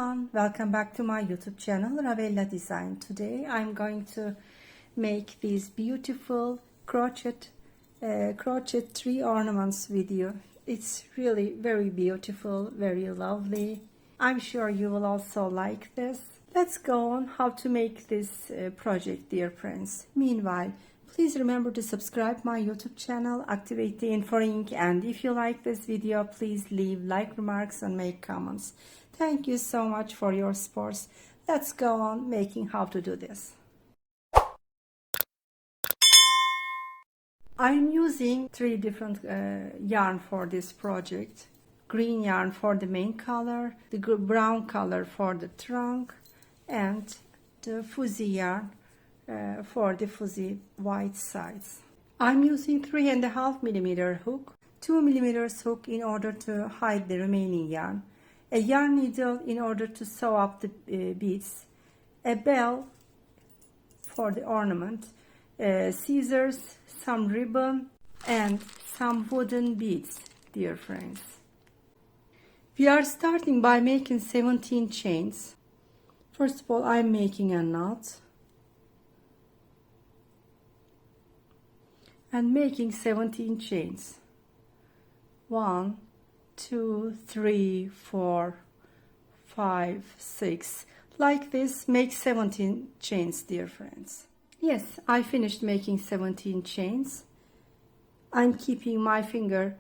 everyone, welcome back to my YouTube channel Ravella Design. Today I'm going to make this beautiful crochet tree ornaments video. It's really very beautiful, very lovely. I'm sure you will also like this. Let's go on how to make this project, dear friends. Meanwhile, please remember to subscribe my YouTube channel, activate the info link, and if you like this video, please leave like remarks and make comments. Thank you so much for your support. Let's go on making how to do this. I'm using three different yarn for this project. Green yarn for the main color, the brown color for the trunk, and the fuzzy yarn for the fuzzy white sides. I'm using 3.5 millimeter hook, 2 millimeters hook in order to hide the remaining yarn, a yarn needle in order to sew up the beads, a bell for the ornament, scissors, some ribbon, and some wooden beads, dear friends. We are starting by making 17 chains. First of all, I'm making a knot and making 17 chains. 1, 2, 3, 4, 5, 6. Like this, make 17 chains, dear friends. Yes, I finished making 17 chains. I'm keeping my finger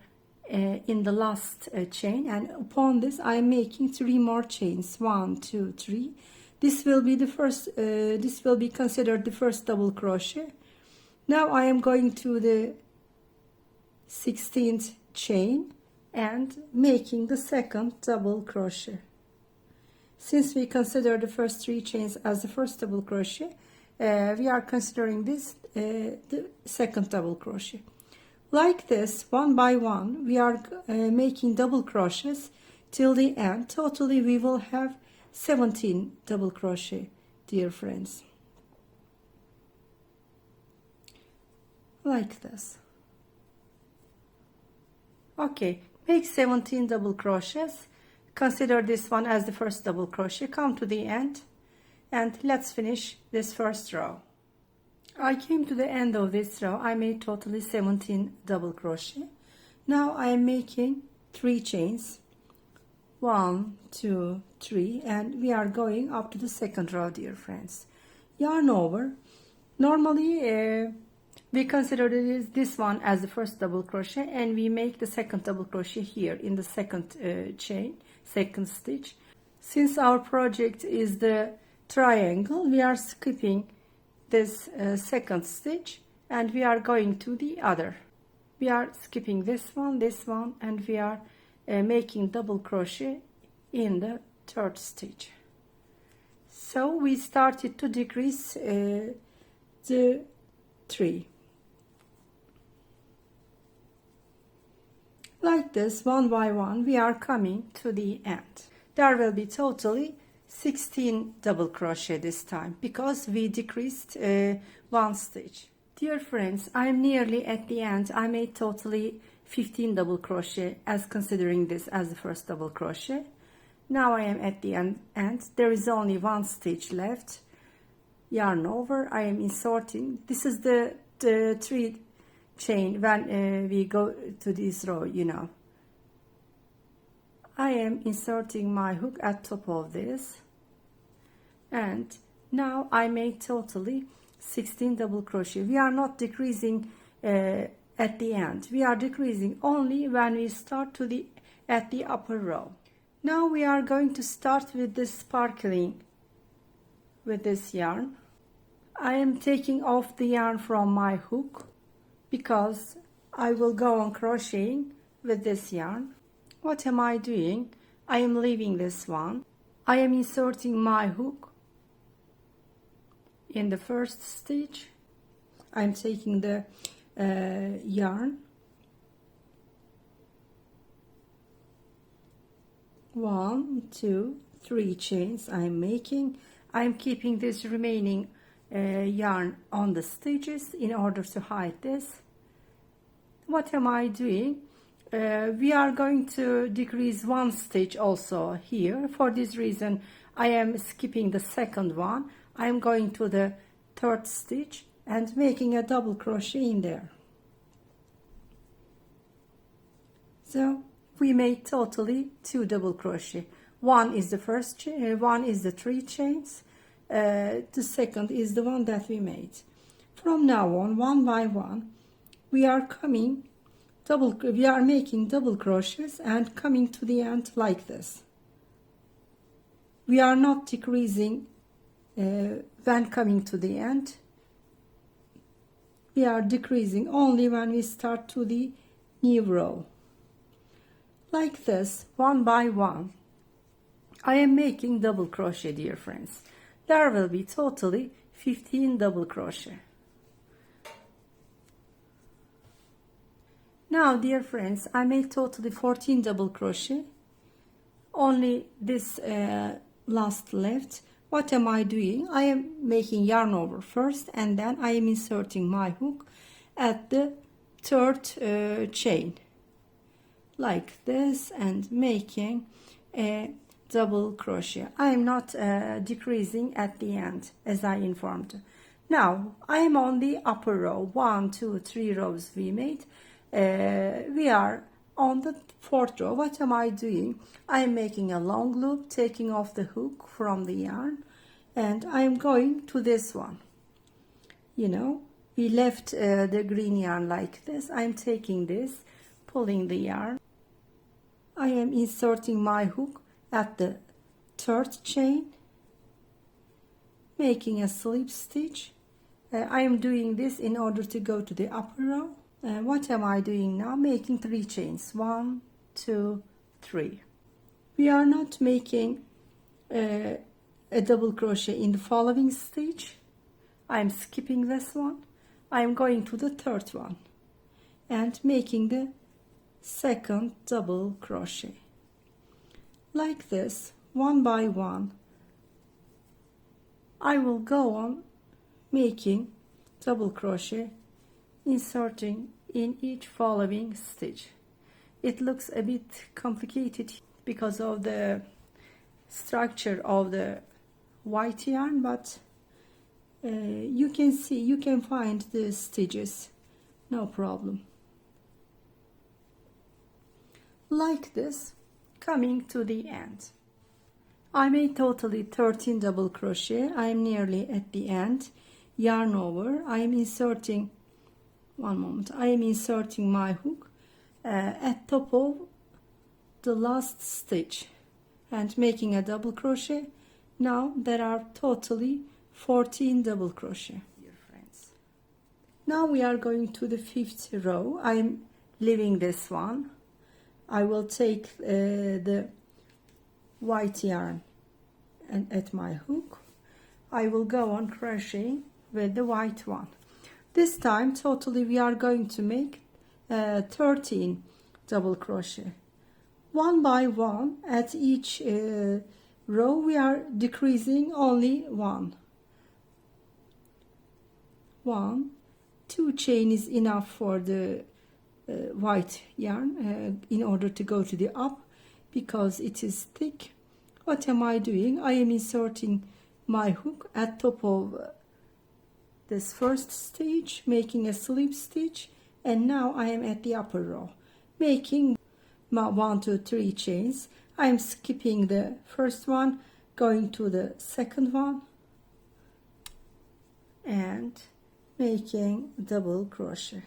in the last chain, and upon this I'm making 3 more chains. 1, 2, 3. This will be the first. This will be considered the first double crochet. Now I am going to the 16th chain and making the second double crochet. Since we consider the first 3 chains as the first double crochet, we are considering this the second double crochet. Like this, one by one, we are making double crochets till the end. Totally we will have 17 double crochet, dear friends. Like this. Okay, make 17 double crochets. Consider this one as the first double crochet. Come to the end and let's finish this first row. I came to the end of this row. I made totally 17 double crochet. Now I am making 3 chains. 1, 2, 3, and we are going up to the second row, dear friends. Yarn over. Normally we consider this one as the first double crochet, and we make the second double crochet here in the second chain, second stitch. Since our project is the triangle, we are skipping this second stitch and we are going to the other. We are skipping this one, and we are making double crochet in the third stitch. So we started to decrease the 3. Like this, one by one, we are coming to the end. There will be totally 16 double crochet this time because we decreased 1 stitch. Dear friends, I'm nearly at the end. I made totally 15 double crochet as considering this as the first double crochet. Now I am at the end. There is only 1 stitch left. Yarn over. I am inserting. This is the 3 chain when we go to this row, you know. I am inserting my hook at top of this, and now I made totally 16 double crochet. We are not decreasing at the end. We are decreasing only when we start at the upper row. Now we are going to start with this sparkling with this yarn. I am taking off the yarn from my hook because I will go on crocheting with this yarn. What am I doing? I am leaving this one. I am inserting my hook in the first stitch. I'm taking the yarn. 1, 2, 3 chains I'm making. I'm keeping this remaining yarn on the stitches in order to hide this. What am I doing? we are going to decrease one stitch also here. For this reason, I am skipping the second one. I am going to the third stitch and making a double crochet in there. So we made totally 2 double crochet. One is the first one is the 3 chains. The second is the one that we made. From now on, one by one, we are making double crochets and coming to the end like this. We are not decreasing when coming to the end. We are decreasing only when we start to the new row. Like this, one by one, I am making double crochet, dear friends. There will be totally 15 double crochet. Now, dear friends, I made totally 14 double crochet. Only this last left. What am I doing? I am making yarn over first, and then I am inserting my hook at the third chain like this and making a double crochet. I am not decreasing at the end, as I informed. Now I am on the upper row. 1, 2, 3 rows we made. We are on the 4th row. What am I doing? I am making a long loop, taking off the hook from the yarn, and I am going to this one. You know, we left the green yarn like this. I am taking this, pulling the yarn. I am inserting my hook at the 3rd chain, making a slip stitch. I am doing this in order to go to the upper row. What am I doing now? Making 3 chains. 1, 2, 3. We are not making a double crochet in the following stitch. I am skipping this one. I am going to the 3rd one and making the 2nd double crochet. Like this, one by one, I will go on making double crochet, inserting in each following stitch. It looks a bit complicated because of the structure of the white yarn, but you can find the stitches, no problem. Like this, coming to the end. I made totally 13 double crochet. I am nearly at the end. Yarn over. I am inserting, one moment, I am inserting my hook at top of the last stitch and making a double crochet. Now there are totally 14 double crochet, dear friends. Now we are going to the 5th row. I am leaving this one. I will take the white yarn and at my hook I will go on crocheting with the white one. This time totally we are going to make 13 double crochet. One by one at each row we are decreasing only 1. 2 chain is enough for the white yarn in order to go to the up because it is thick. What am I doing? I am inserting my hook at top of this first stitch, making a slip stitch, and now I am at the upper row making my 1, 2, 3 chains. I am skipping the first one, going to the second one and making double crochet.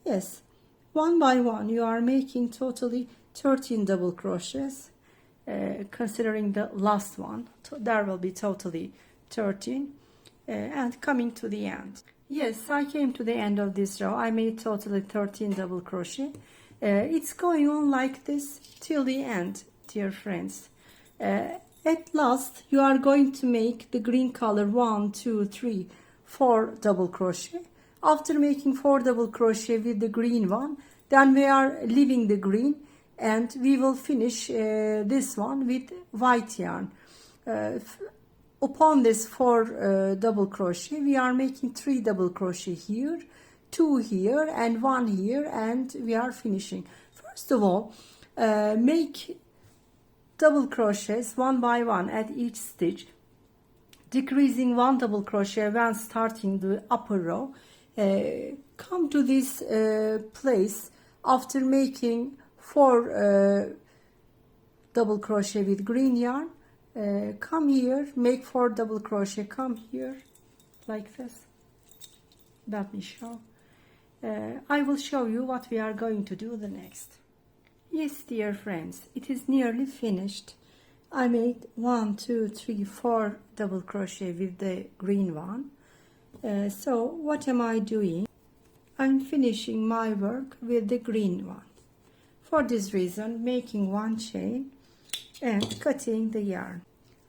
Yes, one by one you are making totally 13 double crochets, considering the last one. There will be totally 13 and coming to the end. Yes, I came to the end of this row. I made totally 13 double crochet. It's going on like this till the end, dear friends. At last you are going to make the green color 1, 2, 3, 4 double crochet. After making 4 double crochet with the green one, then we are leaving the green and we will finish this one with white yarn. Upon this 4 double crochet, we are making 3 double crochet here, 2 here and 1 here, and we are finishing. First of all, make double crochets one by one at each stitch, decreasing one double crochet when starting the upper row. Come to this place after making 4 double crochet with green yarn. Come here, make 4 double crochet, come here like this. Let me show. I will show you what we are going to do the next. Yes, dear friends, it is nearly finished. I made 1, 2, 3, 4 double crochet with the green one. So what am I doing? I'm finishing my work with the green one. For this reason, making 1 chain and cutting the yarn.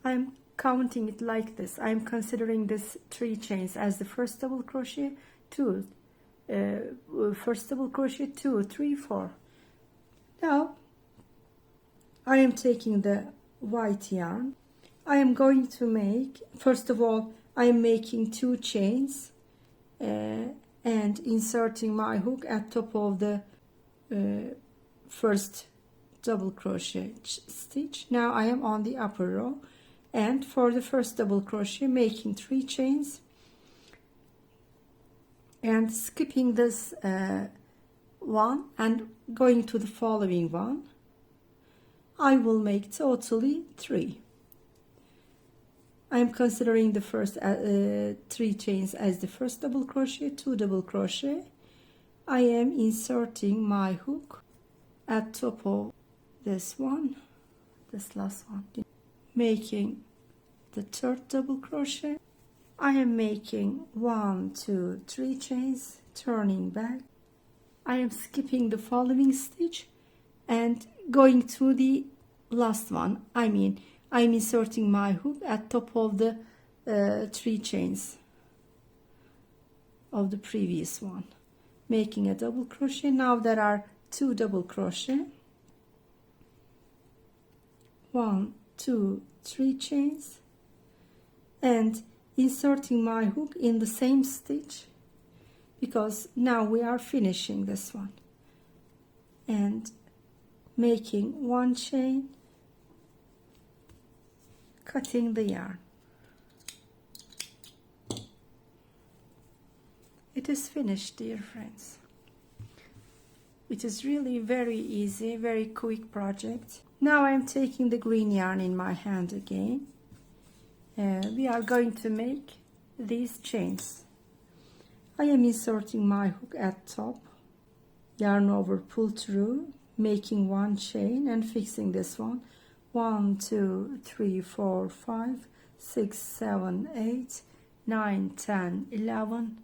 I'm counting it like this. I'm considering this 3 chains as the first double crochet, 2, first double crochet, 2, 3, 4. Now I am taking the white yarn. I am going to make, first of all, I am making 2 chains and inserting my hook at top of the first double crochet stitch. Now I am on the upper row, and for the first double crochet making 3 chains and skipping this one and going to the following one. I will make totally 3. I am considering the first 3 chains as the first double crochet, 2 double crochet. I am inserting my hook at top of this one, this last one, making the 3rd double crochet. I am making 1, 2, 3 chains, turning back. I am skipping the following stitch and going to the last one. I'm inserting my hook at top of the 3 chains of the previous one, making a double crochet. Now there are 2 double crochet, 1, 2, 3 chains, and inserting my hook in the same stitch, because now we are finishing this one, and making 1 chain, cutting the yarn. It is finished, dear friends. It is really very easy, very quick project. Now I am taking the green yarn in my hand again. We are going to make these chains. I am inserting my hook at top, yarn over, pull through, making 1 chain and fixing this one. 1, 2, 3, 4, 5, 6, 7, 8, 9, 10, 11.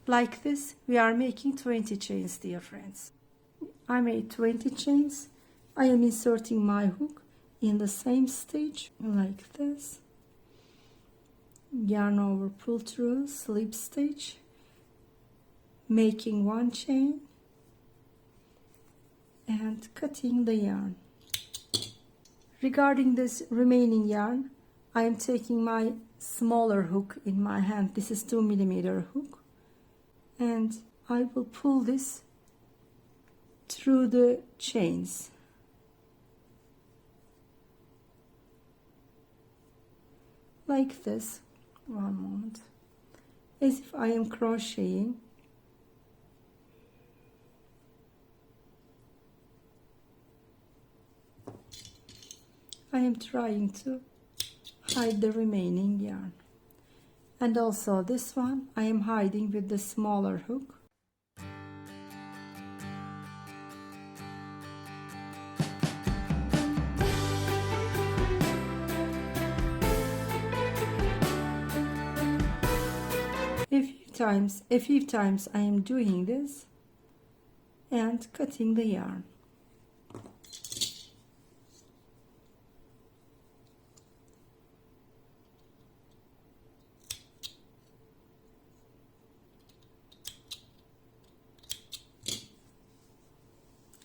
Like this, we are making 20 chains, dear friends. I made 20 chains. I am inserting my hook in the same stitch, like this. Yarn over, pull through, slip stitch, making 1 chain and cutting the yarn. Regarding this remaining yarn, I am taking my smaller hook in my hand. This is 2 millimeter hook, and I will pull this through the chains. Like this. One moment. As if I am crocheting. I am trying to hide the remaining yarn. And also this one I am hiding with the smaller hook. A few times I am doing this and cutting the yarn.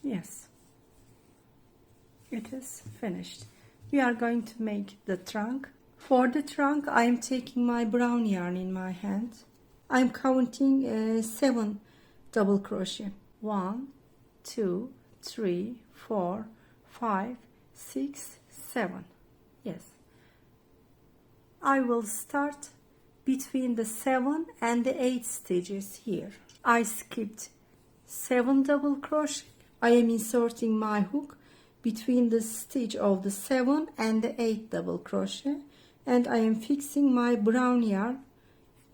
Yes, it is finished. We are going to make the trunk. For the trunk, I am taking my brown yarn in my hand. I am counting 7 double crochet. 1, 2, 3, 4, 5, 6, 7. Yes. I will start between the 7 and the 8 stitches here. I skipped 7 double crochet. I am inserting my hook between the stitch of the 7 and the 8 double crochet, and I am fixing my brown yarn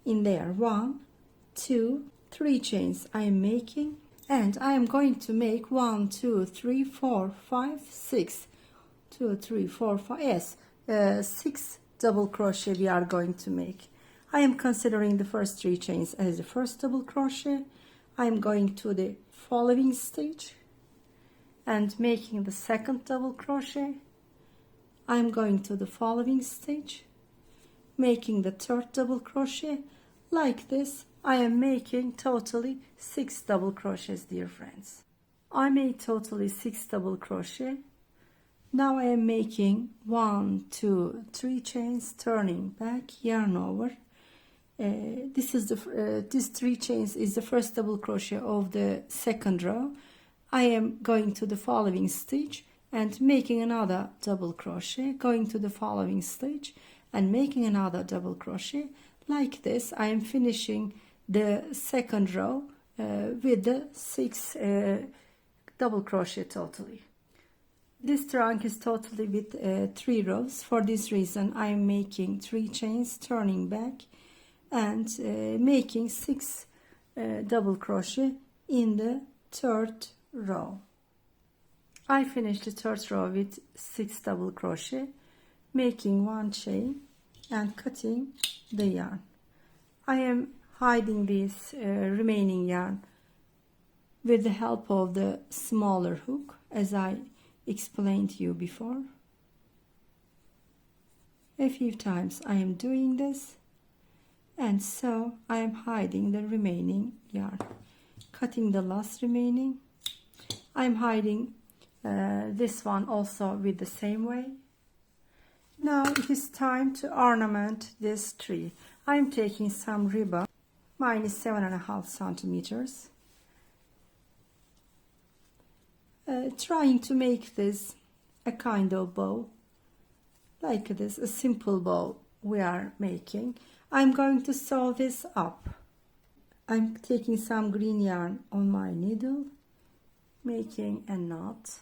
in there. 1, 2, 3 chains I am making, and I am going to make 1, 2, 3, 4, 5, 6. 2, 3, 4, 5. Yes, 6 double crochet we are going to make. I am considering the first 3 chains as the first double crochet. I am going to the following stitch and making the second double crochet. I am going to the following stitch, making the third double crochet. Like this, I am making totally 6 double crochets, dear friends. I made totally 6 double crochet. Now I am making 1, 2, 3 chains, turning back, yarn over. This 3 chains is the first double crochet of the second row. I am going to the following stitch and making another double crochet, going to the following stitch and making another double crochet. Like this, I am finishing the second row with the 6 double crochet totally. This trunk is totally with 3 rows. For this reason, I am making 3 chains, turning back and making 6 double crochet in the third row. I finished the third row with 6 double crochet, making 1 chain and cutting the yarn. I am hiding this remaining yarn with the help of the smaller hook, as I explained to you before. A few times I am doing this, and so I am hiding the remaining yarn, cutting the last remaining. I am hiding this one also with the same way. Now it is time to ornament this tree. I am taking some ribbon. Mine is 7.5 centimeters. Trying to make this a kind of bow, like this, a simple bow we are making. I'm going to sew this up. I'm taking some green yarn on my needle, making a knot,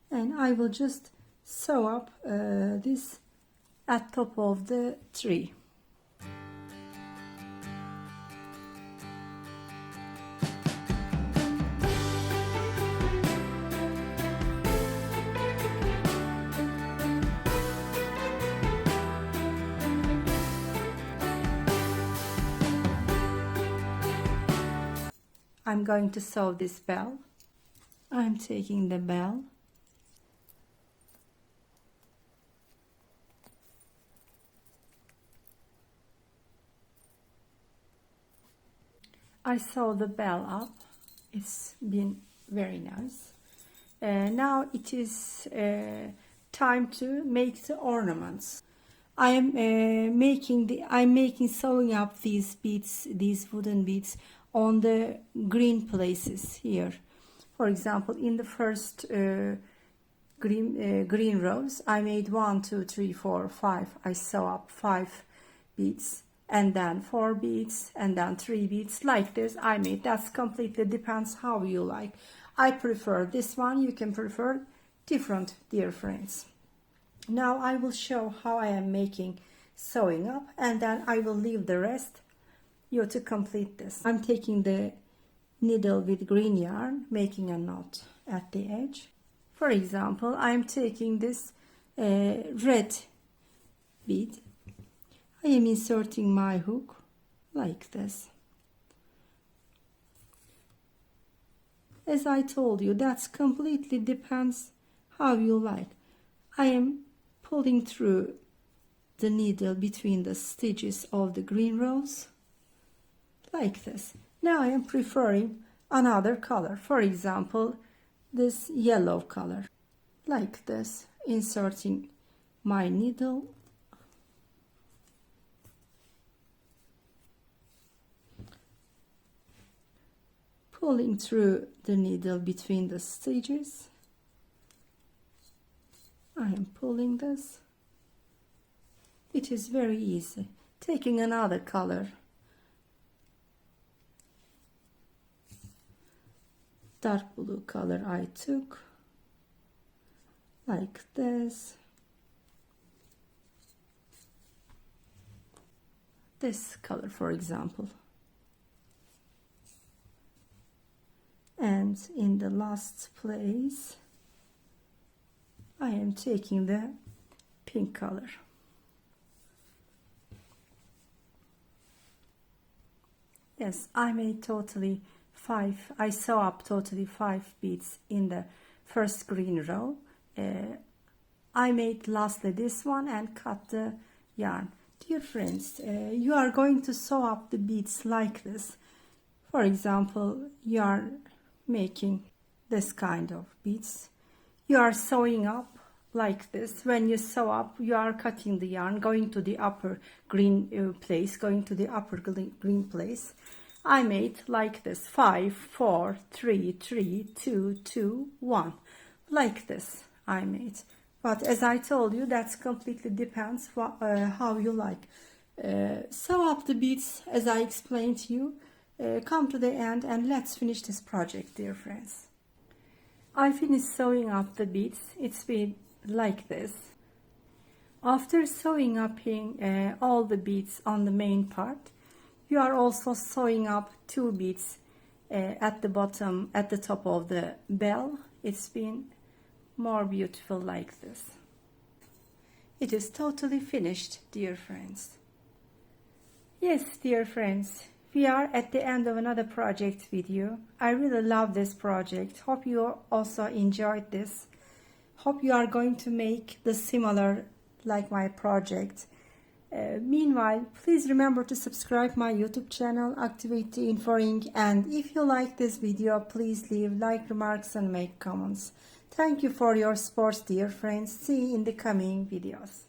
and I will just sew up this at top of the tree. I'm going to sew this bell. I'm taking the bell. I sew the bell up. It's been very nice. Now it is time to make the ornaments. I'm making sewing up these beads, these wooden beads, on the green places here. For example, in the first green rows, I made 1, 2, 3, 4, 5. I sew up 5 beads, and then 4 beads, and then 3 beads. Like this I made. That's completely depends how you like. I prefer this one. You can prefer different, dear friends. Now I will show how I am making sewing up, and then I will leave the rest you to complete this. I'm taking the needle with green yarn, making a knot at the edge. For example, I'm taking this red bead. I am inserting my hook like this. As I told you, that's completely depends how you like. I am pulling through the needle between the stitches of the green rows like this. Now I am preferring another color, for example this yellow color, like this, inserting my needle, pulling through the needle between the stitches. I am pulling this. It is very easy. Taking another color, dark blue color I took, like this. This color, for example. And in the last place, I am taking the pink color. Yes, I made totally 5. I sew up totally 5 beads in the first green row. I made lastly this one and cut the yarn. Dear friends, you are going to sew up the beads like this. For example, you are making this kind of beads. You are sewing up like this. When you sew up, you are cutting the yarn, going to the upper green place, going to the upper green place. I made like this: 5, 4, 3, 3, 2, 2, 1. Like this I made. But as I told you, that completely depends how you like. Sew up the beads as I explained to you. Come to the end and let's finish this project, dear friends. I finished sewing up the beads. It's been like this. After sewing up all the beads on the main part, you are also sewing up 2 beads at the bottom, at the top of the bell. It's been more beautiful like this. It is totally finished, dear friends. Yes, dear friends, we are at the end of another project video. I really love this project. Hope you also enjoyed this. Hope you are going to make the similar like my project. Meanwhile, please remember to subscribe my YouTube channel, activate the info ring, and if you like this video, please leave like, remarks and make comments. Thank you for your support, dear friends. See you in the coming videos.